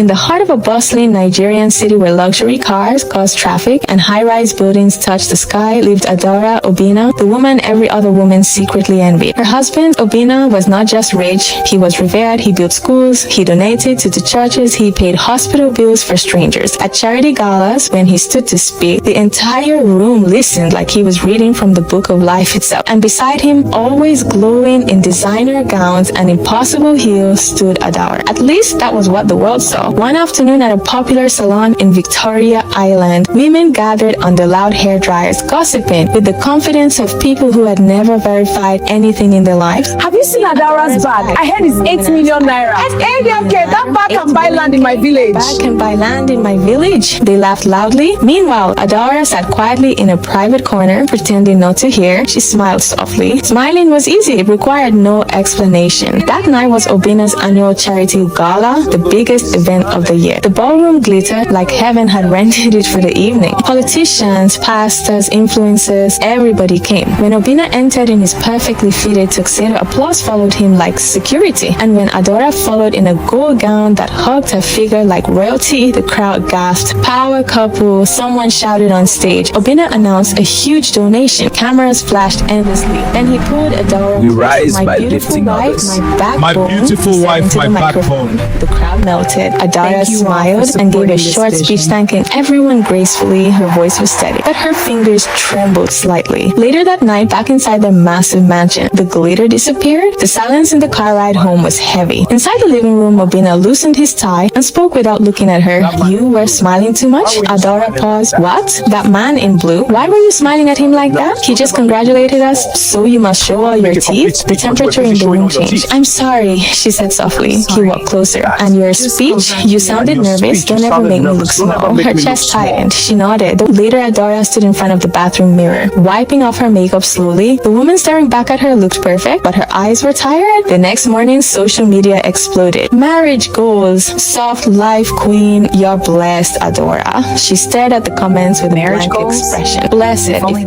In the heart of a bustling Nigerian city where luxury cars cause traffic and high-rise buildings touch the sky, lived Adaora Obinna, the woman every other woman secretly envied. Her husband, Obinna, was not just rich, he was revered, he built schools, he donated to the churches, he paid hospital bills for strangers. At charity galas, when he stood to speak, the entire room listened like he was reading from the book of life itself. And beside him, always glowing in designer gowns and impossible heels, stood Adaora. At least that was what the world saw. One afternoon at a popular salon in Victoria Island, women gathered under loud hair dryers, gossiping with the confidence of people who had never verified anything in their lives. Have you seen Adaora's bag? I heard it's 8 million naira. Okay, that bag can buy land in my village. Bag can buy land in my village. They laughed loudly. Meanwhile, Adaora sat quietly in a private corner, pretending not to hear. She smiled softly. Smiling was easy. It required no explanation. That night was Obinna's annual charity gala, the biggest event of the year. The ballroom glittered like heaven had rented it for the evening. Politicians, pastors, influencers, everybody came. When Obinna entered in his perfectly fitted tuxedo, applause followed him like security. And when Adaora followed in a gold gown that hugged her figure like royalty, the crowd gasped. Power couple, someone shouted on stage. Obinna announced a huge donation. Cameras flashed endlessly. Then he pulled Adaora. We rise by lifting others. My beautiful wife, my backbone. The crowd melted. Adaora smiled and gave a short speech thanking everyone gracefully. Her voice was steady, but her fingers trembled slightly. Later that night, back inside their massive mansion, the glitter disappeared. The silence in the car ride home was heavy. Inside the living room, Obinna loosened his tie and spoke without looking at her. You were smiling too much? Adaora paused. What? That man in blue? Why were you smiling at him like that? He just congratulated us, so you must show all your teeth? The temperature in the room changed. I'm sorry, she said softly. He walked closer. And your speech? You sounded nervous. Don't ever make me look small. Her chest tightened. She nodded. Later, Adaora stood in front of the bathroom mirror, wiping off her makeup slowly. The woman staring back at her looked perfect, but her eyes were tired. The next morning, social media exploded. Marriage goals. Soft life queen. You're blessed, Adaora. She stared at the comments with a blank expression. Blessed. If only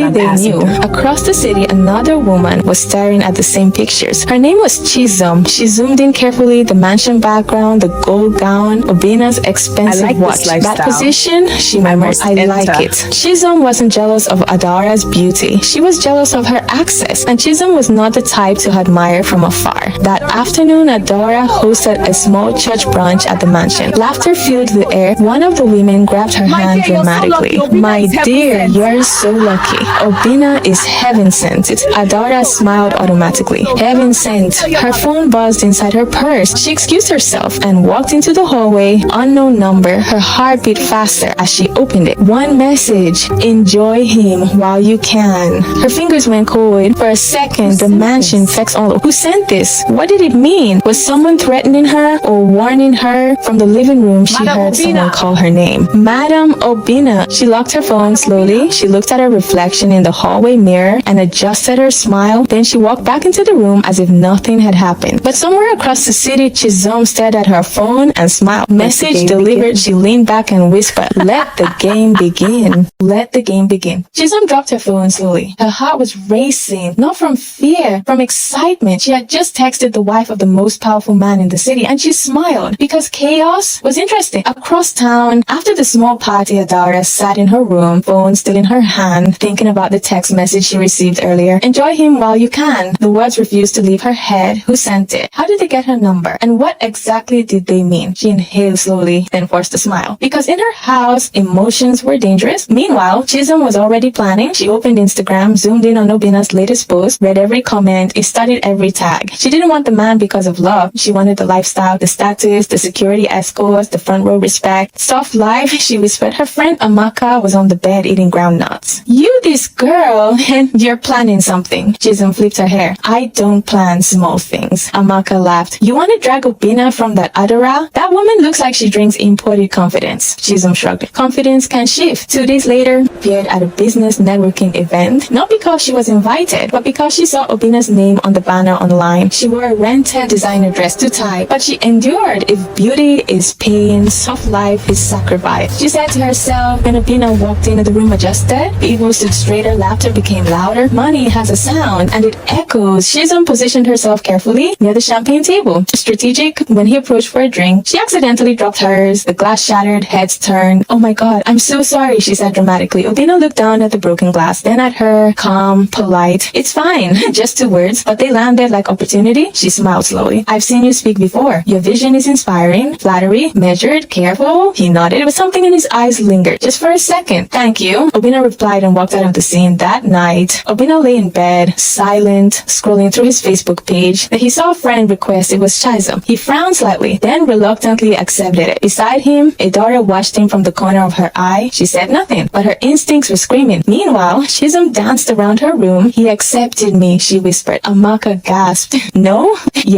they knew. Across the city, another woman was staring at the same pictures. Her name was Chisom. She zoomed in carefully, the mansion background, the gold gown, Obinna's expensive watch. That position, she murmured, I like it. Chisom wasn't jealous of Adaora's beauty. She was jealous of her access, and Chisom was not the type to admire from afar. That afternoon, Adaora hosted a small church brunch at the mansion. Laughter filled the air. One of the women grabbed her hand dramatically. My dear, you're so lucky. Obinna is heaven sent. Adaora smiled automatically. Heaven sent. Her phone buzzed inside her purse. She excused herself and walked into the hallway. Unknown number. Her heart beat faster as she opened it. One message. Enjoy him while you can. Her fingers went cold. For a second, the mansion fixed on. Who sent this? What did it mean? Was someone threatening her or warning her? From the living room, she heard someone call her name. Madam Obinna. She locked her phone slowly. She looked at her reflection in the hallway mirror and adjusted her smile. Then she walked back into the room as if nothing had happened. But somewhere across the city, Chisom stared at her phone and smiled. Message delivered. She leaned back and whispered, let the game begin. Let the game begin. Chisom dropped her phone slowly. Her heart was racing, not from fear, from excitement. She had just texted the wife of the most powerful man in the city, and she smiled because chaos was interesting. Across town, after the small party, Adaora sat in her room, phone still in her hand, thinking about the text message she received earlier. Enjoy him while you can. The words refused to leave her head. Who sent it? How did they get her number? And what exactly did they mean? She inhaled slowly, then forced a smile. Because in her house, emotions were dangerous. Meanwhile, Chisom was already planning. She opened Instagram, zoomed in on Obinna's latest post, read every comment, studied every tag. She didn't want the man because of love. She wanted the lifestyle, the status, the security escorts, the front row respect. Soft life, she whispered. Her friend Amaka was on the bed eating ground nuts. You this girl, and you're planning something. Chisom flipped her hair. I don't plan small things. Amaka laughed. You want to drag Obinna from that Adaora? That woman looks like she drinks imported confidence. Chisom shrugged. Confidence can shift. 2 days later, appeared at a business networking event, not because she was invited, but because she saw Obinna's name on the banner online. She wore a rented designer dress too tight, but she endured. If beauty is pain, soft life is sacrifice. She said to herself. When Obinna walked in, the room adjusted. People stood straighter, laughter became louder. Money has a sound, and it echoes. Chisom positioned herself carefully near the champagne table. Strategic, when he approached for a drink, She accidentally dropped hers. The glass shattered, heads turned. "Oh my god, I'm so sorry," she said dramatically. Obinna looked down at the broken glass, then at her, calm, polite. "It's fine." Just 2 words, but they landed like opportunity. She smiled slowly. "I've seen you speak before. Your vision is inspiring, flattery, measured, careful." He nodded, but something in his eyes lingered, just for a second. "Thank you," Obinna replied and walked out of the scene. That night, Obinna lay in bed, silent, scrolling through his Facebook page. Then he saw a friend request. It was Chisom. He frowned slightly, then reluctantly accepted it. Beside him, Adaora watched him from the corner of her eye. She said nothing, but her instincts were screaming. Meanwhile, Chisom danced around her room. "He accepted me," she whispered. Amaka gasped. "No?"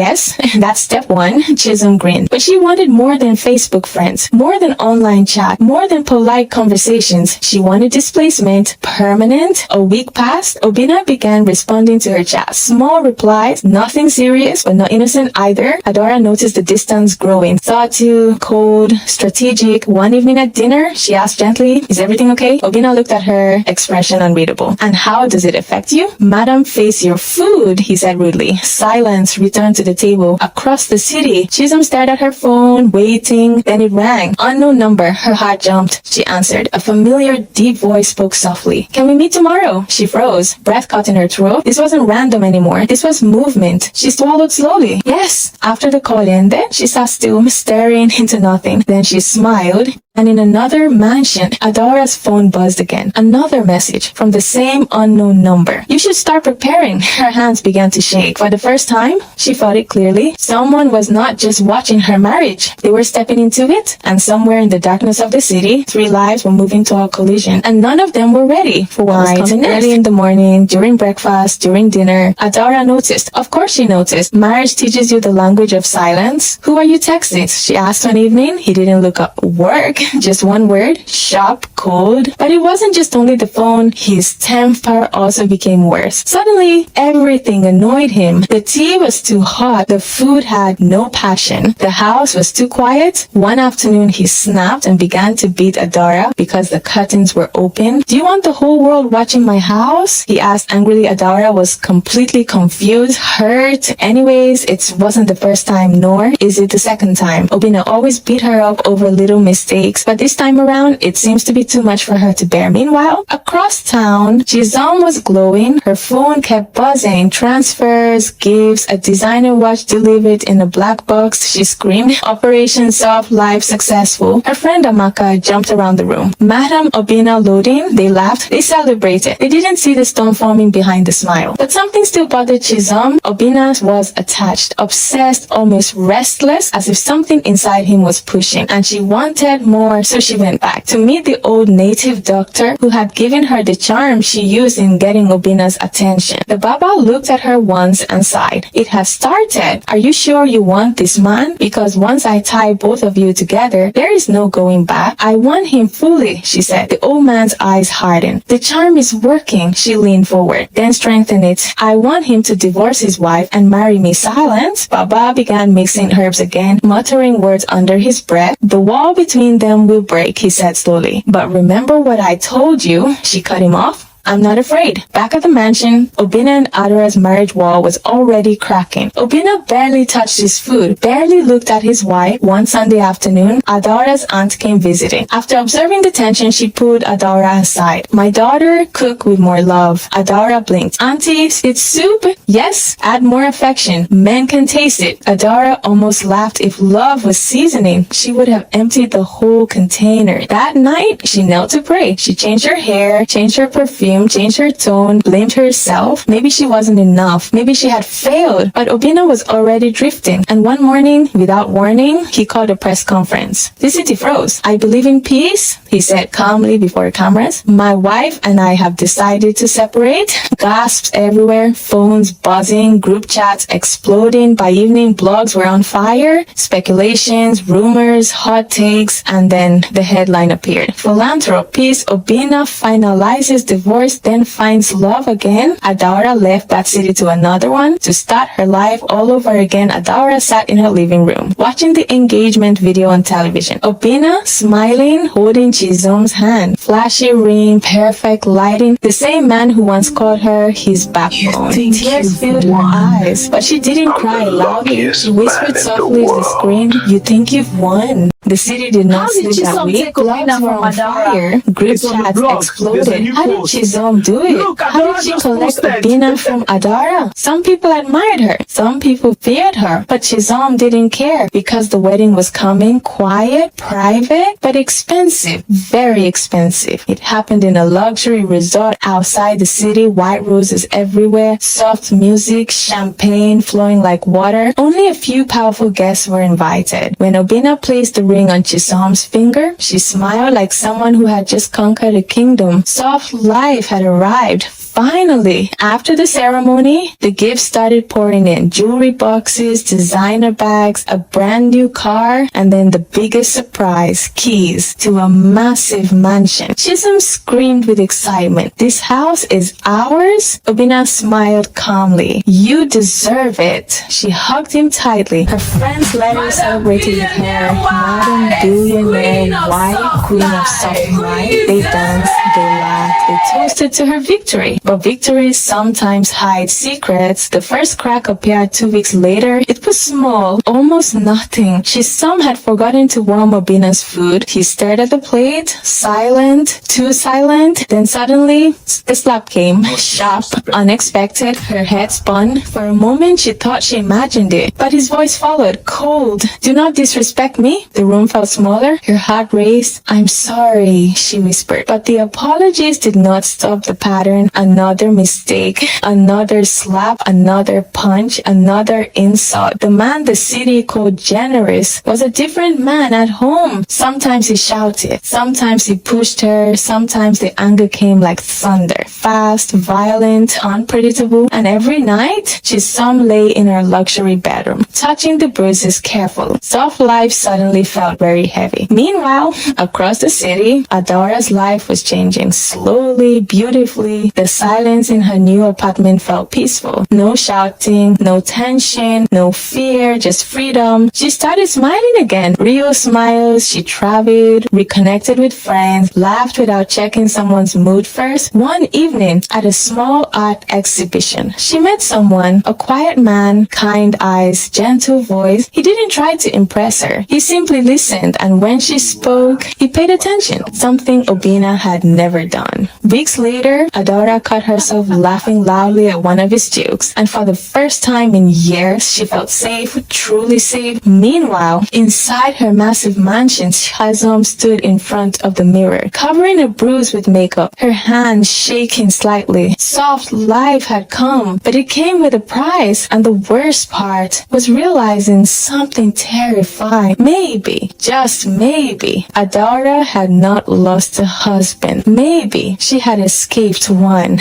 "Yes, that's step 1. Chisom grinned. But she wanted more than Facebook friends, more than online chat, more than polite conversations. She wanted displacement, permanent. A week passed. Obinna began responding to her chat. Small replies, nothing serious, but not innocent either. Adaora noticed the distance growing. Thought too, cold, strategic. One evening at dinner, she asked gently, "Is everything okay?" Obinna looked at her, expression unreadable. "And how does it affect you?" "Madam, face your food," he said rudely. Silence returned to the table. Across the city, Chisom stared at her phone, waiting. Then it rang. Unknown number. Her heart jumped. She answered. A familiar, deep voice spoke softly. "Can we meet tomorrow?" She froze, breath caught in her throat. This wasn't random anymore. This was movement. She swallowed slowly. "Yes." After the call ended, she sat still, staring into nothing. Then she smiled. And in another mansion, Adaora's phone buzzed again. Another message from the same unknown number. "You should start preparing." Her hands began to shake. For the first time, she thought it clearly. Someone was not just watching her marriage. They were stepping into it. And somewhere in the darkness of the city, 3 lives were moving to a collision. And none of them were ready for what was coming next. Early in the morning, during breakfast, during dinner, Adaora noticed. Of course she noticed. Marriage teaches you the language of silence. "Who are you texting?" she asked one evening. He didn't look up. "Work." Just 1 word. Sharp, cold. But it wasn't just only the phone. His temper also became worse. Suddenly, everything annoyed him. The tea was too hot. The food had no passion. The house was too quiet. One afternoon, he snapped and began to beat Adaora because the curtains were open. "Do you want the whole world watching my house?" he asked angrily. Adaora was completely confused, hurt. Anyways, it wasn't the first time, nor is it the second time. Obinna always beat her up over little mistakes. But this time around, it seems to be too much for her to bear. Meanwhile, across town, Chisom was glowing. Her phone kept buzzing. Transfers, gifts, a designer watch delivered in a black box. She screamed. Operation Soft Life successful. Her friend Amaka jumped around the room. Madam Obinna loading. They laughed. They celebrated. They didn't see the storm forming behind the smile. But something still bothered Chisom. Obinna was attached, obsessed, almost restless, as if something inside him was pushing. And she wanted more. So she went back to meet the old native doctor who had given her the charm she used in getting Obinna's attention. The Baba looked at her once and sighed. "It has started. Are you sure you want this man? Because once I tie both of you together, there is no going back. I want him fully," she said. The old man's eyes hardened. "The charm is working." She leaned forward, then strengthened it. "I want him to divorce his wife and marry me." Silence. Baba began mixing herbs again, muttering words under his breath. "The wall between them will break," he said slowly. "But remember what I told you." She cut him off. "I'm not afraid." Back at the mansion, Obinna and Adora's marriage wall was already cracking. Obinna barely touched his food, barely looked at his wife. One Sunday afternoon, Adora's aunt came visiting. After observing the tension, she pulled Adaora aside. "My daughter, cook with more love." Adaora blinked. "Auntie, it's soup?" "Yes, add more affection. Men can taste it." Adaora almost laughed. If love was seasoning, she would have emptied the whole container. That night, she knelt to pray. She changed her hair, changed her perfume, changed her tone, blamed herself. Maybe she wasn't enough. Maybe she had failed. But Obinna was already drifting. And one morning, without warning, he called a press conference. The city froze. "I believe in peace," he said calmly before cameras. "My wife and I have decided to separate." Gasps everywhere, phones buzzing, group chats exploding. By evening, blogs were on fire. Speculations, rumors, hot takes, and then the headline appeared. Philanthropist Obinna finalizes divorce divorce, then finds love again. Adaora left that city to another one to start her life all over again. Adaora sat in her living room, watching the engagement video on television. Obinna, smiling, holding Chisom's hand. Flashy ring, perfect lighting. The same man who once called her his backbone. Tears filled her eyes, but she didn't cry loudly. She whispered softly to the screen, "You think you've won?" The city did not sleep that week. Gloves were on fire. Group chats exploded. How did Chisom do it? How did she collect Obinna from Adaora? Some people admired her. Some people feared her. But Chisom didn't care because the wedding was coming. Quiet, private, but expensive. Very expensive. It happened in a luxury resort outside the city. White roses everywhere. Soft music, champagne flowing like water. Only a few powerful guests were invited. When Obinna placed the ring on Chisom's finger, she smiled like someone who had just conquered a kingdom. Soft life had arrived. Finally, after the ceremony, the gifts started pouring in. Jewelry boxes, designer bags, a brand new car, and then the biggest surprise, keys to a massive mansion. Chisom screamed with excitement. "This house is ours?" Obinna smiled calmly. "You deserve it." She hugged him tightly. Her friends later celebrated with her. Madam Billionaire, White Queen of Soft Life. They danced, they laughed, they toasted to her victory. But victories sometimes hide secrets. The first crack appeared 2 weeks later. It was small, almost nothing. Chisom had forgotten to warm Obinna's food. He stared at the plate, silent, too silent. Then suddenly, the slap came. Sharp, unexpected. Her head spun. For a moment, she thought she imagined it. But his voice followed, cold. "Do not disrespect me." The room felt smaller. Her heart raced. "I'm sorry," she whispered. But the apologies did not stop the pattern. Another mistake, another slap, another punch, another insult. The man the city called generous was a different man at home. Sometimes he shouted, sometimes he pushed her, sometimes the anger came like thunder. Fast, violent, unpredictable, and every night, Chisom lay in her luxury bedroom, touching the bruises carefully. Soft life suddenly felt very heavy. Meanwhile, across the city, Adaora's life was changing slowly, beautifully. The silence in her new apartment felt peaceful. No shouting, no tension, no fear, just freedom. She started smiling again. Real smiles. She traveled, reconnected with friends, laughed without checking someone's mood first. One evening, at a small art exhibition, she met someone, a quiet man, kind eyes, gentle voice. He didn't try to impress her. He simply listened, and when she spoke, he paid attention, something Obinna had never done. Weeks later, Adaora caught herself laughing loudly at one of his jokes, and for the first time in years, she felt safe, truly safe. Meanwhile, inside her massive mansion, Chisom stood in front of the mirror, covering a bruise with makeup, her hands shaking slightly. Soft life had come, but it came with a price, and the worst part was realizing something terrifying. Maybe, just maybe, Adaora had not lost a husband. Maybe she had escaped one.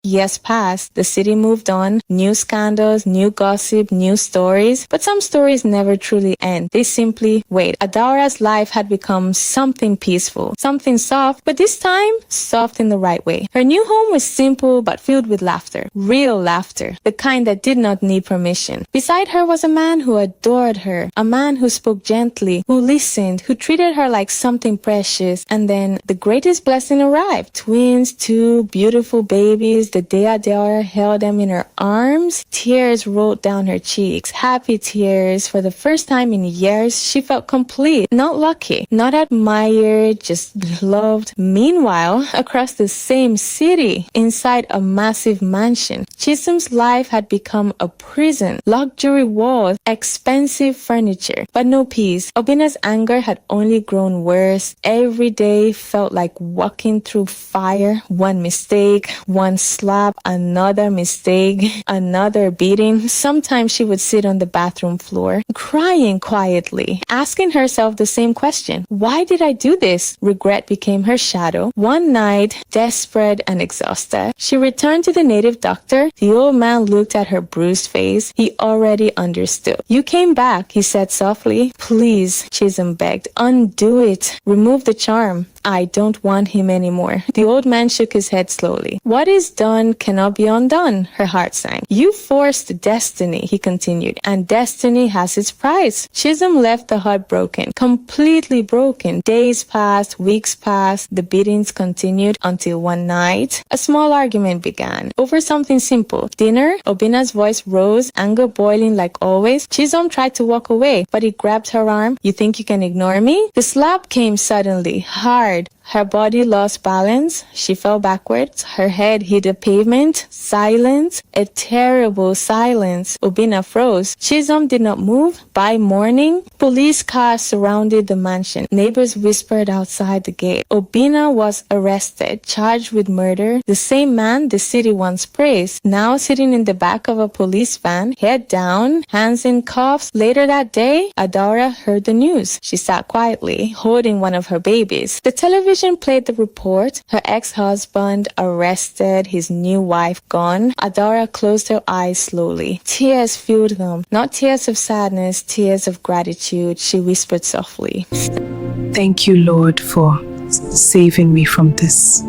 Years passed, the city moved on, new scandals, new gossip, new stories, but some stories never truly end. They simply wait. Adaora's life had become something peaceful, something soft, but this time, soft in the right way. Her new home was simple but filled with laughter, real laughter, the kind that did not need permission. Beside her was a man who adored her, a man who spoke gently, who listened, who treated her like something precious. And then the greatest blessing arrived. Twins, two beautiful babies. The day Adaora held them in her arms, tears rolled down her cheeks, happy tears. For the first time in years, she felt complete, not lucky, not admired, just loved. Meanwhile, across the same city, inside a massive mansion, Chisom's life had become a prison. Luxury walls, expensive furniture, but no peace. Obinna's anger had only grown worse. Every day felt like walking through fire. One mistake, one slip, slap, another mistake, another beating. Sometimes she would sit on the bathroom floor, crying quietly, asking herself the same question. Why did I do this? Regret became her shadow. One night, desperate and exhausted, she returned to the native doctor. The old man looked at her bruised face. He already understood. You came back, he said softly. Please, Chisom begged, undo it. Remove the charm. I don't want him anymore. The old man shook his head slowly. What is done cannot be undone, her heart sank. You forced destiny, he continued, and destiny has its price. Chisom left the hut broken, completely broken. Days passed, weeks passed, the beatings continued until one night, a small argument began over something simple. Dinner, Obinna's voice rose, anger boiling like always. Chisom tried to walk away, but he grabbed her arm. You think you can ignore me? The slap came suddenly, hard. Her body lost balance. She fell backwards. Her head hit the pavement. Silence. A terrible silence. Obinna froze. Chisom did not move. By morning, police cars surrounded the mansion. Neighbors whispered outside the gate. Obinna was arrested, charged with murder. The same man the city once praised, now sitting in the back of a police van, head down, hands in cuffs. Later that day, Adaora heard the news. She sat quietly, holding one of her babies. The television played the report. Her ex-husband arrested, his new wife gone. Adaora closed her eyes slowly. Tears filled them. Not tears of sadness, tears of gratitude. She whispered softly. Thank you, Lord, for saving me from this.